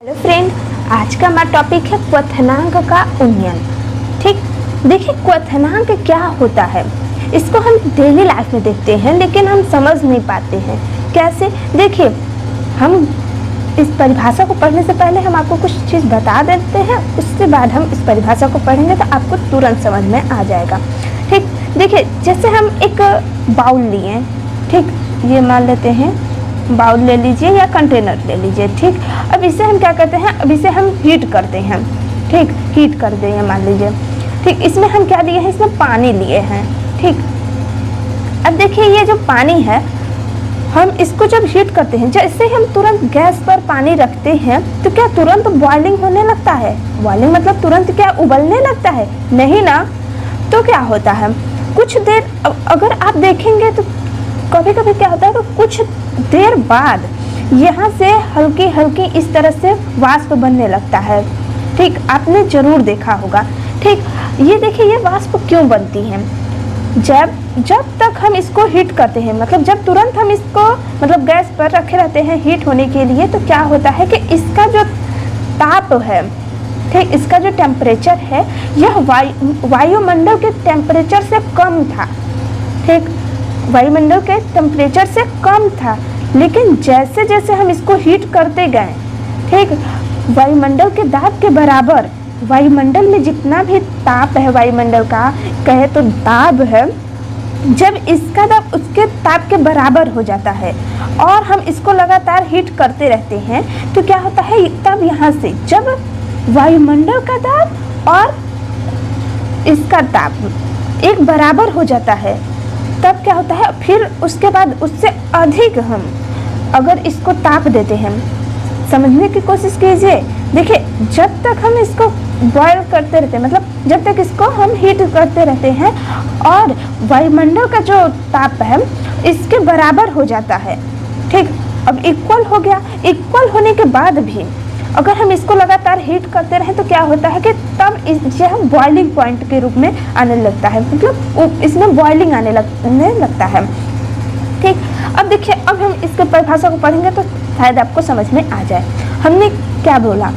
Hello friend, आज का हमारा टॉपिक है क्वथनांक का उन्नयन। ठीक, देखिए क्वथनांक क्या होता है। इसको हम डेली लाइफ में देखते हैं लेकिन हम समझ नहीं पाते हैं कैसे। देखिए, हम इस परिभाषा को पढ़ने से पहले हम आपको कुछ चीज़ बता देते हैं, उसके बाद हम इस परिभाषा को पढ़ेंगे तो आपको तुरंत समझ में आ जाएगा। ठीक, देखिए जैसे हम एक बाउल लिए, ठीक, ये मान लेते हैं बाउल ले लीजिए या कंटेनर ले लीजिए। ठीक, अब इसे हम क्या करते हैं, अब इसे हम हीट करते हैं। ठीक, हीट कर देंगे मान लीजिए। ठीक, इसमें हम क्या लिए हैं, इसमें पानी लिए हैं। ठीक, अब देखिए ये जो पानी है, हम इसको जब हीट करते हैं, जैसे हम तुरंत गैस पर पानी रखते हैं तो क्या तुरंत बॉइलिंग होने लगता है? बॉइलिंग मतलब तुरंत क्या उबलने लगता है? नहीं ना। तो क्या होता है, कुछ देर अगर आप देखेंगे तो कभी कभी क्या होता है कि कुछ देर बाद यहाँ से हल्की हल्की इस तरह से वाष्प बनने लगता है। ठीक, आपने जरूर देखा होगा। ठीक, ये देखिए ये वाष्प क्यों बनती है? जब तक हम इसको हीट करते हैं, मतलब जब तुरंत हम इसको मतलब गैस पर रखे रहते हैं हीट होने के लिए, तो क्या होता है कि इसका जो ताप है, ठीक, इसका जो टेम्परेचर है यह वायुमंडल के टेम्परेचर से कम था। ठीक, वायुमंडल के टेम्परेचर से कम था, लेकिन जैसे जैसे हम इसको हीट करते गए, ठीक, वायुमंडल के दाब के बराबर, वायुमंडल में जितना भी ताप है, वायुमंडल का कहे तो दाब है, जब इसका दाब उसके ताप के बराबर हो जाता है और हम इसको लगातार हीट करते रहते हैं, तो क्या होता है, तब यहाँ से जब वायुमंडल का दाब और इसका ताप एक बराबर हो जाता है, तब क्या होता है, फिर उसके बाद उससे अधिक हम अगर इसको ताप देते हैं, समझने की कोशिश कीजिए। देखिए, जब तक हम इसको बॉयल करते रहते हैं, मतलब जब तक इसको हम हीट करते रहते हैं और वायुमंडल का जो ताप है इसके बराबर हो जाता है। ठीक, अब इक्वल हो गया। इक्वल होने के बाद भी अगर हम इसको लगातार हीट करते रहें तो क्या होता है कि तब यह बॉइलिंग पॉइंट के रूप में आने लगता है, मतलब इसमें बॉइलिंग आने लगता है। ठीक, अब देखिए, अब हम इसके परिभाषा को पढ़ेंगे तो शायद आपको समझ में आ जाए। हमने क्या बोला,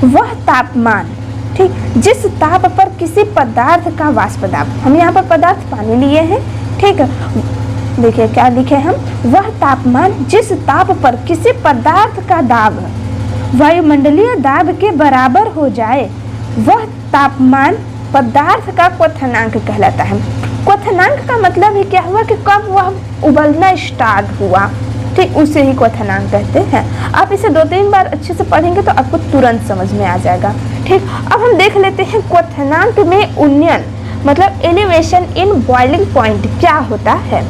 वह तापमान, ठीक, जिस ताप पर किसी पदार्थ का वाष्प दाब, हम यहाँ पर पदार्थ पानी लिए हैं। ठीक, देखिए क्या लिखे हम, वह तापमान जिस ताप पर किसी पदार्थ का दाब वायुमंडलीय दाब के बराबर हो जाए, वह तापमान पदार्थ का क्वथनांक कहलाता है। क्वथनांक का मतलब ही क्या हुआ कि कब वह उबलना स्टार्ट हुआ, ठीक, उसे ही क्वथनांक कहते हैं। आप इसे 2-3 बार अच्छे से पढ़ेंगे तो आपको तुरंत समझ में आ जाएगा। ठीक, अब हम देख लेते हैं क्वथनांक में उन्नयन मतलब एलिवेशन इन बॉइलिंग पॉइंट क्या होता है।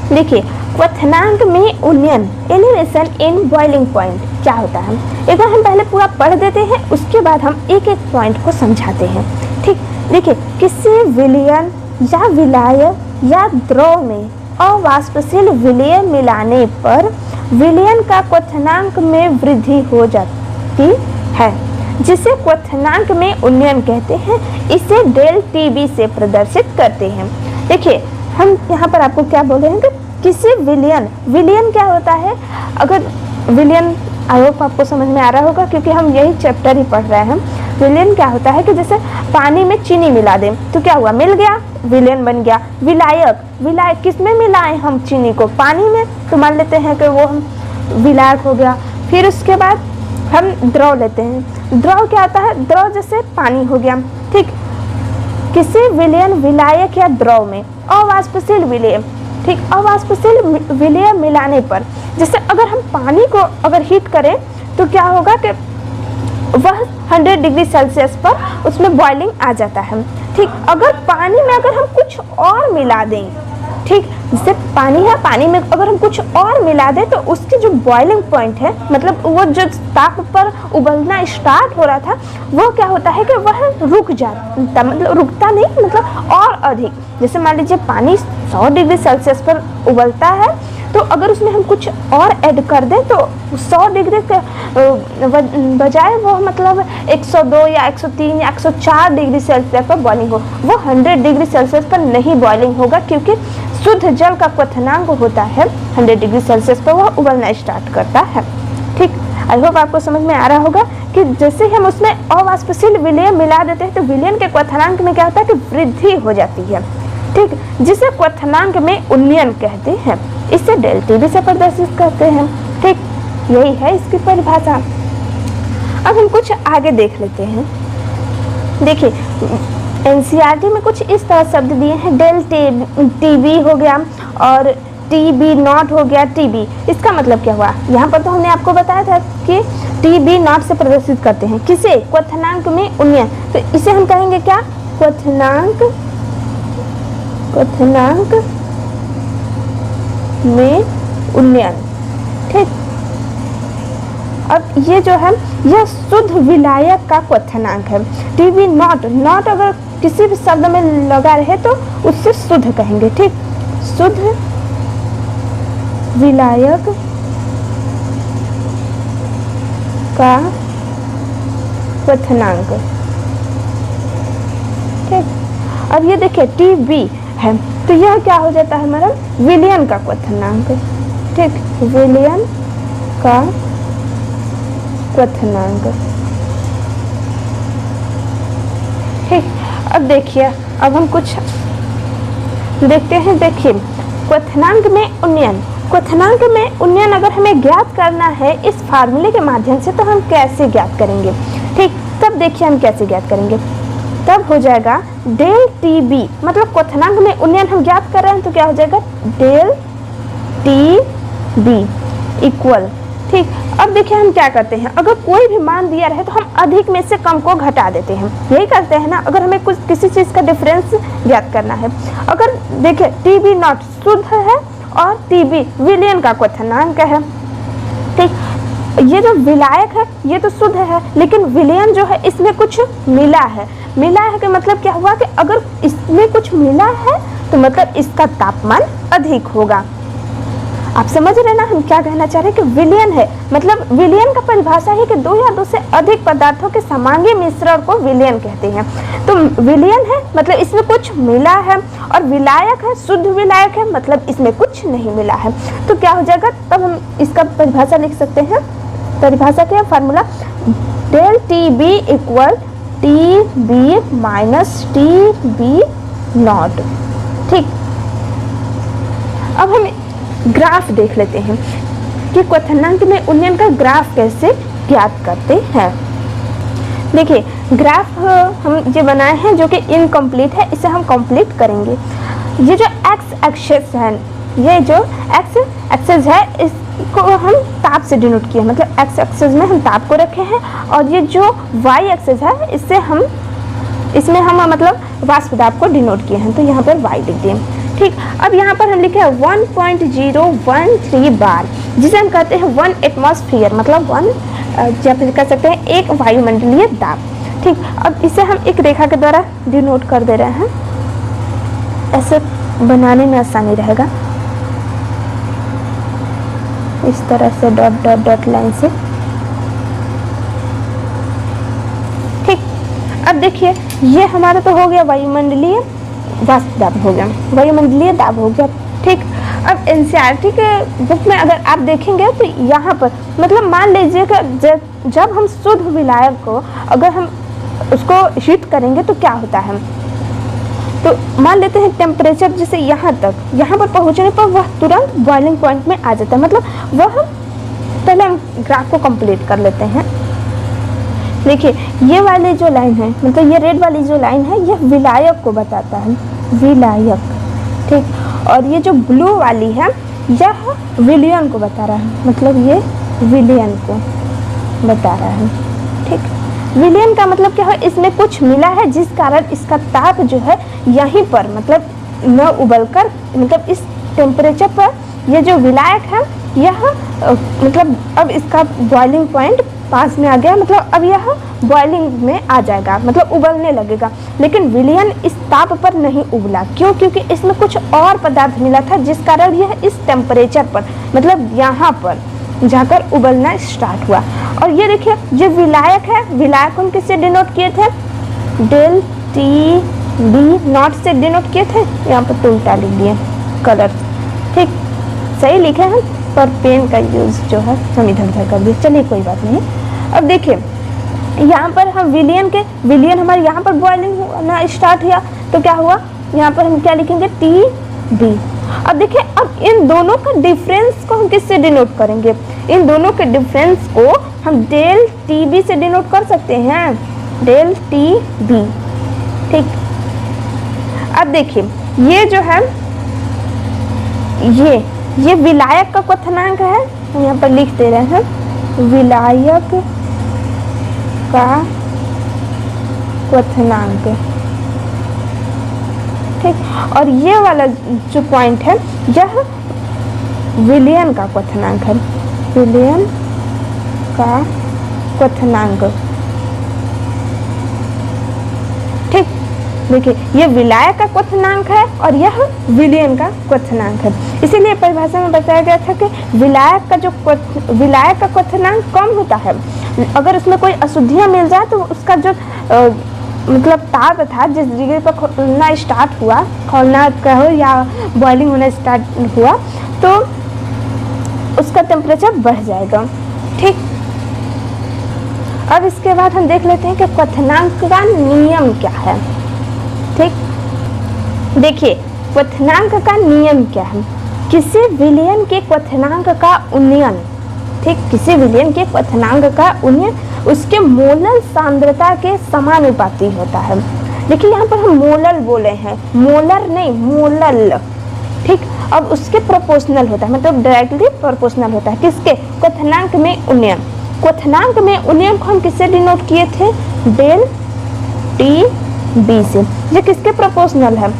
देखिए, क्वथनांक में उन्नयन एलिवेशन इन बॉइलिंग पॉइंट क्या होता है, एक बार हम पहले पूरा पढ़ देते हैं, उसके बाद हम एक एक पॉइंट को समझाते हैं। ठीक, देखिए, किसी विलयन या विलाय या द्रव में अवाष्पशील विलय मिलाने पर विलयन का क्वथनांक में वृद्धि हो जाती है, जिसे क्वथनांक में उन्नयन कहते हैं। इसे डेल टीबी से प्रदर्शित करते हैं। देखिए, हम यहाँ पर आपको क्या बोल रहे हैं कि किसी विलयन क्या होता है, अगर विलयन आई होप आपको समझ में आ रहा होगा क्योंकि हम यही चैप्टर ही पढ़ रहे हैं। विलयन क्या होता है कि जैसे पानी में चीनी मिला दें तो क्या हुआ, मिल गया, विलयन बन गया। विलायक किस में मिलाएं हम चीनी को, पानी में, तो मान लेते हैं कि वो हम विलायक हो गया। फिर उसके बाद हम द्रव लेते हैं। द्रव क्या होता है, द्रव जैसे पानी हो गया। ठीक, किसी विलयन विलायक या द्रव में अवाष्पशील विलय, ठीक, अवाष्पशील विलय मिलाने पर, जैसे अगर हम पानी को अगर हीट करें तो क्या होगा कि वह 100 डिग्री सेल्सियस पर उसमें बॉइलिंग आ जाता है। ठीक, अगर पानी में अगर हम कुछ और मिला दें, ठीक, जैसे पानी है, पानी में अगर हम कुछ और मिला दें तो उसकी जो बॉइलिंग पॉइंट है, मतलब वो जो ताप पर उबलना स्टार्ट हो रहा था, वो क्या होता है कि वह रुक जाता, मतलब रुकता नहीं, मतलब और अधिक। जैसे मान लीजिए पानी 100 डिग्री सेल्सियस पर उबलता है, तो अगर उसमें हम कुछ और ऐड कर दें तो 100 डिग्री के बजाय वो मतलब 102 या 103 या 104 डिग्री सेल्सियस पर बॉइलिंग हो, वो 100 डिग्री सेल्सियस पर नहीं बॉइलिंग होगा, क्योंकि शुद्ध जल का क्वथनांक होता है 100 डिग्री सेल्सियस पर वह उबलना स्टार्ट करता है। ठीक, आई होप आपको समझ में आ रहा होगा कि जैसे ही हम उसमें अवाष्पशील विलयन मिला देते हैं तो विलयन के क्वथनांक में क्या होता है कि वृद्धि हो जाती है, ठीक, जिसे क्वथनांक में उन्नयन कहते हैं। इसे डेल्टा भी से प्रदर्शित करते हैं, ठीक, यही है इसकी परिभाषा। अब हम कुछ आगे देख लेते हैं। देखिए एनसीईआरटी में कुछ इस तरह शब्द दिए हैं, डेल टीबी हो गया और टीबी नॉट हो गया टीबी। इसका मतलब क्या हुआ, यहाँ पर तो हमने आपको बताया था कि टीबी नॉट से प्रदर्शित करते हैं किसे, क्वथनांक में उन्नयन। तो इसे हम कहेंगे क्या, क्वथनांक में उन्नयन, ठीक। अब ये जो है यह शुद्ध विलायक का क्वथनांक है। टीबी नॉट, नॉट अगर किसी भी शब्द में लगा रहे तो उससे शुद्ध कहेंगे, ठीक, शुद्ध विलायक का क्वथनांक, ठीक। अब ये देखिए टीबी है तो यह क्या हो जाता है हमारा विलयन का क्वथनांक, ठीक, विलयन का क्वथनांक, ठीक। अब देखिए अब हम कुछ देखते हैं। देखिए क्वथनांक में उन्नयन, क्वथनांक में उन्नयन अगर हमें ज्ञात करना है इस फार्मूले के माध्यम से तो हम कैसे ज्ञात करेंगे, ठीक। तब देखिए हम कैसे ज्ञात करेंगे, तब हो जाएगा डेल टी बी, मतलब क्वथनांक में उन्नयन हम ज्ञात कर रहे हैं तो क्या हो जाएगा डेल टी बी इक्वल, ठीक। अब देखिए हम क्या करते हैं, अगर कोई भी मान दिया रहे तो हम अधिक में से कम को घटा देते हैं, यही करते हैं ना। अगर हमें कुछ किसी चीज़ का डिफरेंस ज्ञात करना है, अगर देखिए टी बी नॉट शुद्ध है और टी बी विलयन का क्वथनांक है, ठीक। ये जो विलायक है ये तो शुद्ध है लेकिन विलयन जो है इसमें कुछ मिला है, मिला है कि मतलब क्या हुआ कि अगर इसमें कुछ मिला है तो मतलब इसका तापमान अधिक होगा। आप समझ रहे ना हम क्या कहना चाह रहे हैं कि विलयन है, मतलब विलयन का परिभाषा है कि दो या दो से अधिक पदार्थों के समांगी मिश्रण को विलयन कहते हैं। तो विलयन है मतलब इसमें कुछ मिला है और विलायक है, शुद्ध विलायक है मतलब इसमें कुछ नहीं मिला है। तो क्या हो जाएगा, तब हम इसका परिभाषा लिख सकते हैं। परिभाषा क्या है, formula del T B equal T B minus T B naught, ठीक। अब हम ग्राफ देख लेते हैं कि क्वथनांक में उन्नयन का ग्राफ कैसे ज्ञात करते हैं। देखिए ग्राफ हम ये बनाए हैं जो कि इनकम्प्लीट है, इसे हम कंप्लीट करेंगे। ये जो एक्स एक्सिस है, ये जो एक्स एक्सिस है इसको हम ताप से डिनोट किया, मतलब एक्स एक्सिस में हम ताप को रखे हैं और ये जो वाई एक्सिस है इसमें हम मतलब वाष्प दाब को डिनोट किए हैं, तो यहाँ पर वाई लिख दिए, ठीक। अब यहाँ पर हम लिखे हैं 1.013 बार, जिसे हम कहते हैं 1 एटमॉस्फेयर, मतलब 1 या फिर कह सकते हैं एक वायुमंडलीय दाब, ठीक। अब इसे हम एक रेखा के द्वारा डिनोट कर दे रहे हैं, ऐसे बनाने में आसानी रहेगा, इस तरह से डॉट डॉट डॉट लाइन से, ठीक। अब देखिए ये हमारा तो हो गया वायुमंडलीय वाष्प दाब हो गया, वायुमंडलीय दाब हो गया, ठीक। अब एनसीईआरटी के बुक में अगर आप देखेंगे तो यहाँ पर मतलब मान लीजिएगा जब हम शुद्ध विलायक को अगर हम उसको हीट करेंगे तो क्या होता है, तो मान लेते हैं टेम्परेचर जैसे यहाँ तक, यहाँ पर पहुँचने पर वह तुरंत बॉइलिंग पॉइंट में आ जाता है, मतलब वह पहले हम ग्राफ को कंप्लीट कर लेते हैं। देखिए ये वाली जो लाइन है, मतलब ये रेड वाली जो लाइन है यह विलायक को बताता है, विलायक, ठीक। और ये जो ब्लू वाली है यह विलयन को बता रहा है, मतलब ये विलयन को बता रहा है, ठीक। विलयन का मतलब क्या है, इसमें कुछ मिला है जिस कारण इसका ताप जो है यहीं पर मतलब न उबलकर, मतलब इस टेम्परेचर पर ये जो विलायक है यह मतलब अब इसका बॉइलिंग पॉइंट पास में आ गया, मतलब अब यह बॉइलिंग में आ जाएगा, मतलब उबलने लगेगा। लेकिन विलयन इस ताप पर नहीं उबला, क्यों, क्योंकि इसमें कुछ और पदार्थ मिला था जिस कारण यह इस टेम्परेचर पर मतलब यहाँ पर जाकर उबलना स्टार्ट हुआ। और ये देखिए ये विलायक है, विलायक हम किससे डिनोट किए थे, डेल टी बी नॉट से डिनोट किए थे, यहाँ पर तो उल्टा लिख दिए कलर, ठीक, सही लिखे हैं, पर पेन का यूज़ जो है हम इधर उधर कर दिए, चलिए कोई बात नहीं। अब देखिए यहाँ पर हम विलियन हमारे यहाँ पर बॉइलिंग होना स्टार्ट हुआ, तो क्या हुआ, यहाँ पर हम क्या लिखेंगे, टी बी। अब देखिए, अब इन दोनों का डिफरेंस को हम किससे डिनोट करेंगे, इन दोनों के डिफरेंस को हम डेल टी बी से डिनोट कर सकते हैं, डेल टी बी, ठीक। अब देखिए ये जो है ये विलायक का क्वथनांक है, हम यहाँ पर लिख दे रहे हैं, विलायक का क्वथनांक, ठीक। और ये वाला जो पॉइंट है यह विलियन का क्वथनांक है, विलियन का क्वथनांक, ठीक। देखिए ये विलायक का क्वथनांक है और यह विलियन का क्वथनांक है। इसीलिए परिभाषा में बताया गया था कि विलायक का क्वथनांक कम होता है, अगर उसमें कोई अशुद्धियाँ मिल जाए तो उसका जो मतलब ताप था जिस जगह पर खोलना स्टार्ट हुआ, खोलना कहो या बॉइलिंग होना स्टार्ट हुआ, तो उसका टेम्परेचर बढ़ जाएगा, ठीक। अब इसके बाद हम देख लेते हैं कि क्वथनांक का नियम क्या है, ठीक। देखिए क्वथनांक का नियम क्या है, किसी विलयन के क्वथनांक का उन्नयन, ठीक, किसी विलयन के क्वथनांक का उन्नयन उसके मोलल सांद्रता के समानुपाती होता है। देखिए यहाँ पर हम मोलल बोले हैं, मोलर नहीं, मोलल, ठीक। अब उसके प्रोपोर्शनल होता है, मतलब डायरेक्टली प्रोपोर्शनल होता है, किसके, क्वथनांक में उन्नयन। क्वथनांक में उन्नयन को हम किससे डिनोट किए थे, डेल टी बी से। ये किसके प्रोपोर्शनल है,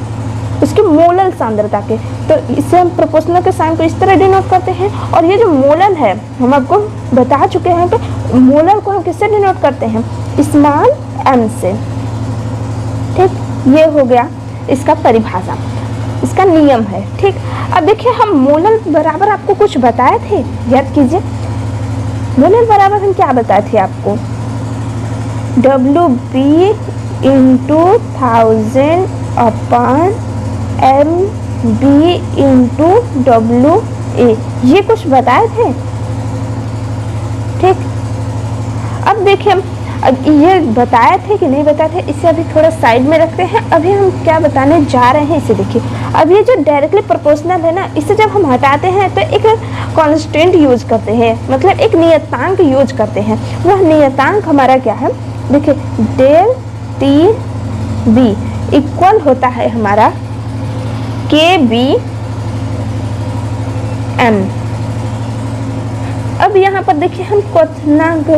उसके मोलल सांद्रता के, तो इससे हम प्रोपोर्शनल के साइन को इस तरह डिनोट करते हैं। और ये जो मोलल है हम आपको बता चुके हैं कि मोलल को हम किससे डिनोट करते हैं, स्मॉल m से, ठीक। ये हो गया इसका परिभाषा, इसका नियम है, ठीक। अब देखिए हम मोलल बराबर आपको कुछ बताए थे, याद कीजिए, मोलल बराबर हम क्या बताए थे आपको, WB इंटू 1000 अपॉन MB इंटू WA, ये कुछ बताए थे, ठीक। अब देखिए ये बताए थे कि नहीं बताए थे, इसे अभी थोड़ा साइड में रखते हैं। अभी हम क्या बताने जा रहे हैं इसे देखिए। अब ये जो डायरेक्टली प्रोपोर्शनल है ना, इसे जब हम हटाते हैं तो एक कांस्टेंट यूज करते हैं, मतलब एक नियतांक यूज करते हैं। वह नियतांक हमारा क्या है, देखिए डेल टी बी इक्वल होता है हमारा के बी एम। अब यहाँ पर देखिए हम क्वथनांक,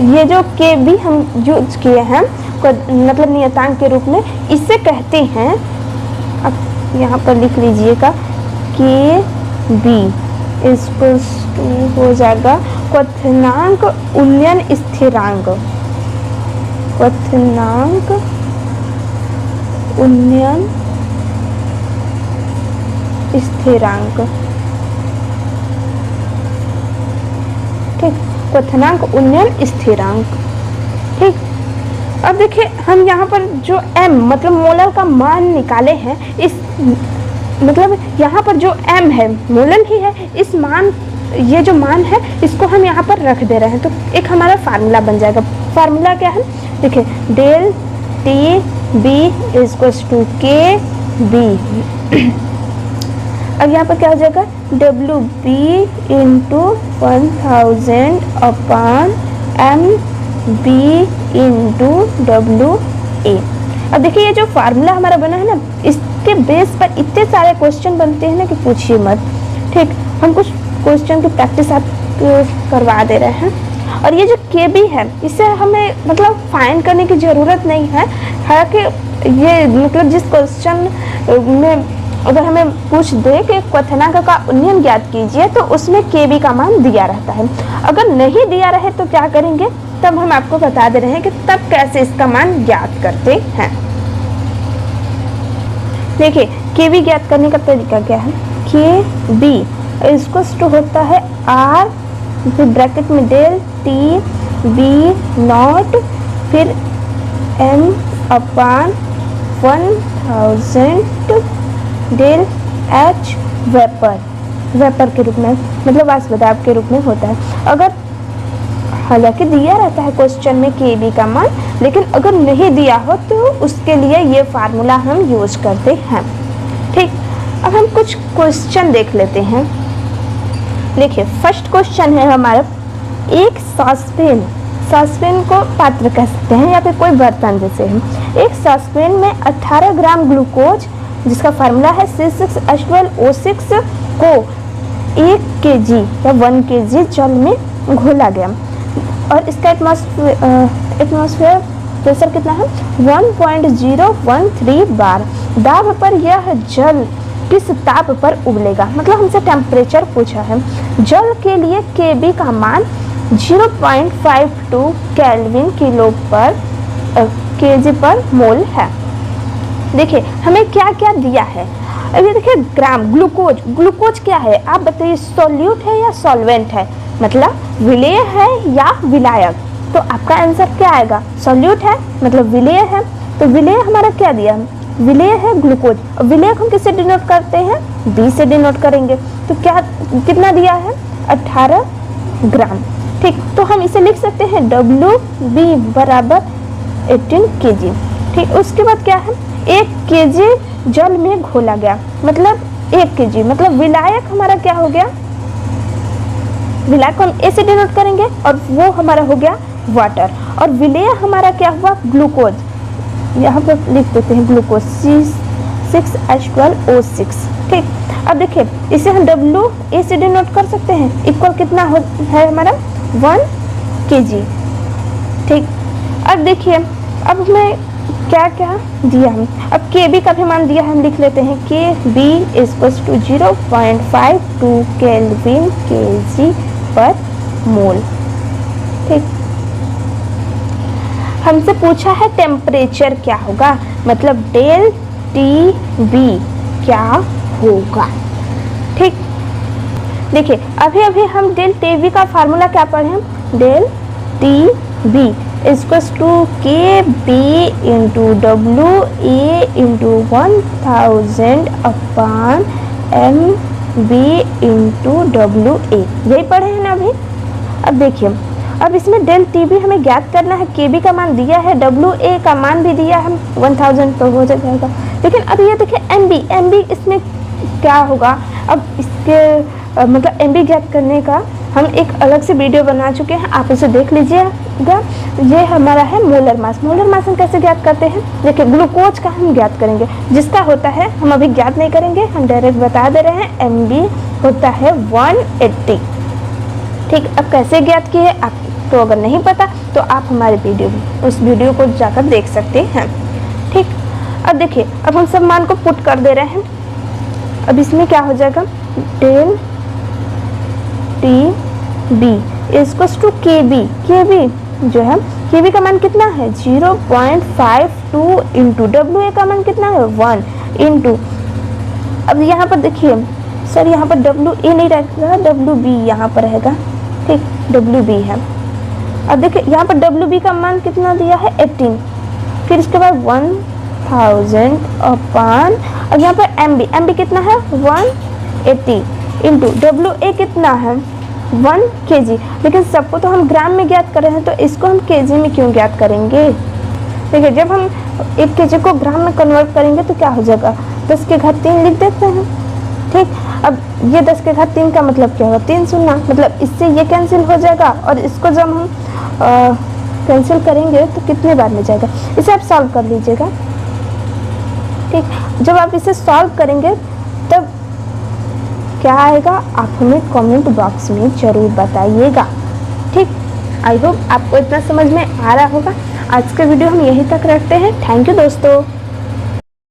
ये जो के बी हम यूज किए हैं मतलब नियतांक के रूप में, इसे कहते हैं, अब यहाँ पर लिख लीजिएगा, के बी इक्वल्स टू हो जाएगा क्वथनांक उन्नयन स्थिरांक, क्वथनांक उन्नयन स्थिरांक, ठीक, क्वथनांक उन्नयन स्थिरांक, ठीक। अब देखिए हम यहाँ पर जो m मतलब मोलर का मान निकाले हैं, इस मतलब यहाँ पर जो m है मोलर ही है, इस मान, ये जो मान है इसको हम यहाँ पर रख दे रहे हैं, तो एक हमारा फार्मूला बन जाएगा। फार्मूला क्या है, देखिए del T B equals to K B. अब यहाँ पर क्या हो जाएगा, W B into 1000 upon M B into W A. अब देखिए ये जो फार्मूला हमारा बना है ना, इसके बेस पर इतने सारे क्वेश्चन बनते हैं ना कि पूछिए मत, ठीक। हम कुछ क्वेश्चन की प्रैक्टिस आप करवा दे रहे हैं। और ये जो के बी है, इसे हमें मतलब फाइंड करने की ज़रूरत नहीं है, हालांकि ये मतलब जिस क्वेश्चन में अगर हमें पूछ दे कि क्वथनांक का उन्नयन ज्ञात कीजिए, तो उसमें के बी का मान दिया रहता है। अगर नहीं दिया रहे तो क्या करेंगे, तब हम आपको बता दे रहे हैं कि तब कैसे इसका मान ज्ञात करते हैं। देखिए के बी ज्ञात करने का तरीका क्या है, के बी इसको टू होता है आर, फिर ब्रैकेट में डेल टी बी नॉट, फिर M upon 1000 del H vapour, vapour के रूप में, मतलब वाष्पदाब के रूप में होता है। अगर हालांकि दिया रहता है क्वेश्चन में Kb का मान, लेकिन अगर नहीं दिया हो तो उसके लिए ये फार्मूला हम यूज करते हैं। ठीक, अब हम कुछ क्वेश्चन देख लेते हैं। देखिए फर्स्ट क्वेश्चन है हमारा, एक सॉसपेन को पात्र कह सकते हैं या फिर कोई बर्तन जैसे हम, एक सॉसपेन में 18 ग्राम ग्लूकोज जिसका फार्मूला है C6H12O6 को 1 kg या 1 kg जल में घोला गया और इसका एटमॉस्फेयर प्रेशर कितना है 1.013 बार। दाब पर यह जल किस ताप पर उबलेगा, मतलब हमसे टेम्परेचर पूछा है। जल के लिए Kb का मान 0.52 केल्विन kg पर मोल है। देखिए हमें क्या क्या दिया है, अभी देखिए ग्राम ग्लूकोज क्या है आप बताइए, सॉल्यूट है या सॉल्वेंट है, मतलब विलेय है या विलायक। तो आपका आंसर क्या आएगा, सॉल्यूट है मतलब विलेय है। तो विलेय हमारा क्या दिया, विलेय है ग्लूकोज, और विलेयक हम किससे डिनोट करते हैं, बी से डिनोट करेंगे। तो क्या कितना दिया है 18 ग्राम। ठीक, तो हम इसे लिख सकते हैं WB बराबर 18 kg। ठीक, उसके बाद क्या है 1 kg जल में घोला गया, मतलब 1 kg, मतलब विलायक हमारा क्या हो गया, विलायक को हम ए से डिनोट करेंगे और वो हमारा हो गया वाटर, और विलेय हमारा क्या हुआ ग्लूकोज, यहाँ पर लिख देते हैं ग्लूकोज C6H12O6। ठीक, अब देखिए इसे हम W ए से डिनोट कर सकते हैं, इक्वल कितना है हमारा 1 kg। ठीक, अब देखिए अब मैं क्या क्या दिया हम, अब Kb का भी मान दिया हम लिख लेते हैं Kb = 0.52 केल्विन kg पर मोल। ठीक, हमसे पूछा है टेम्परेचर क्या होगा, मतलब डेल TB क्या होगा। ठीक, देखिए अभी हम डेल TB का फार्मूला क्या पढ़े हम, डेल TB = Kb × WA × 1000 अपॉन MB × WA, यही पढ़े हैं ना अभी। अब देखिए अब इसमें डेल TB हमें ज्ञात करना है, Kb का मान दिया है, WA का मान भी दिया है 1000 तो हो जाएगा। लेकिन अब ये देखिए MB इसमें क्या होगा, अब इसके मतलब MB ज्ञात करने का हम एक अलग से वीडियो बना चुके हैं, आप उसे देख लीजिएगा। ये हमारा है मोलर मास हम कैसे ज्ञात करते हैं, देखिए ग्लूकोज का हम ज्ञात करेंगे, जिसका होता है हम अभी ज्ञात नहीं करेंगे, हम डायरेक्ट बता दे रहे हैं, MB होता है 180। ठीक, अब कैसे ज्ञात किए आप तो अगर नहीं पता तो आप हमारे उस वीडियो को जाकर देख सकते हैं। ठीक, अब देखिए अब हम सब मान को पुट कर दे रहे हैं, अब इसमें क्या हो जाएगा डेल TB = Kb जो है Kb का मान कितना है 0.52 इंटू WA का मान कितना है 1 इंटू, अब यहाँ पर देखिए सर यहाँ पर WA नहीं रहेगा, WB यहाँ पर रहेगा। ठीक, WB है। अब देखिए यहाँ पर WB का मान कितना दिया है 18, फिर इसके बाद 1000 अपॉन, अब यहाँ पर MB कितना है 180 इंटू WA कितना है 1 kg, लेकिन सबको तो हम ग्राम में ज्ञात कर रहे हैं, तो इसको हम kg में क्यों ज्ञात करेंगे। देखिए जब हम 1 kg को ग्राम में कन्वर्ट करेंगे तो क्या हो जाएगा 10 के घात 3 लिख देते हैं। ठीक, अब ये 10 के घात 3 का मतलब क्या होगा 3 शून्य, मतलब इससे ये कैंसिल हो जाएगा, और इसको जब हम कैंसिल करेंगे तो कितने बार में जाएगा, इसे आप सॉल्व कर लीजिएगा। ठीक, जब आप इसे सॉल्व करेंगे तब क्या आएगा आप हमें कमेंट बॉक्स में ज़रूर बताइएगा। ठीक, आई होप आपको इतना समझ में आ रहा होगा। आज का वीडियो हम यहीं तक रखते हैं। थैंक यू दोस्तों।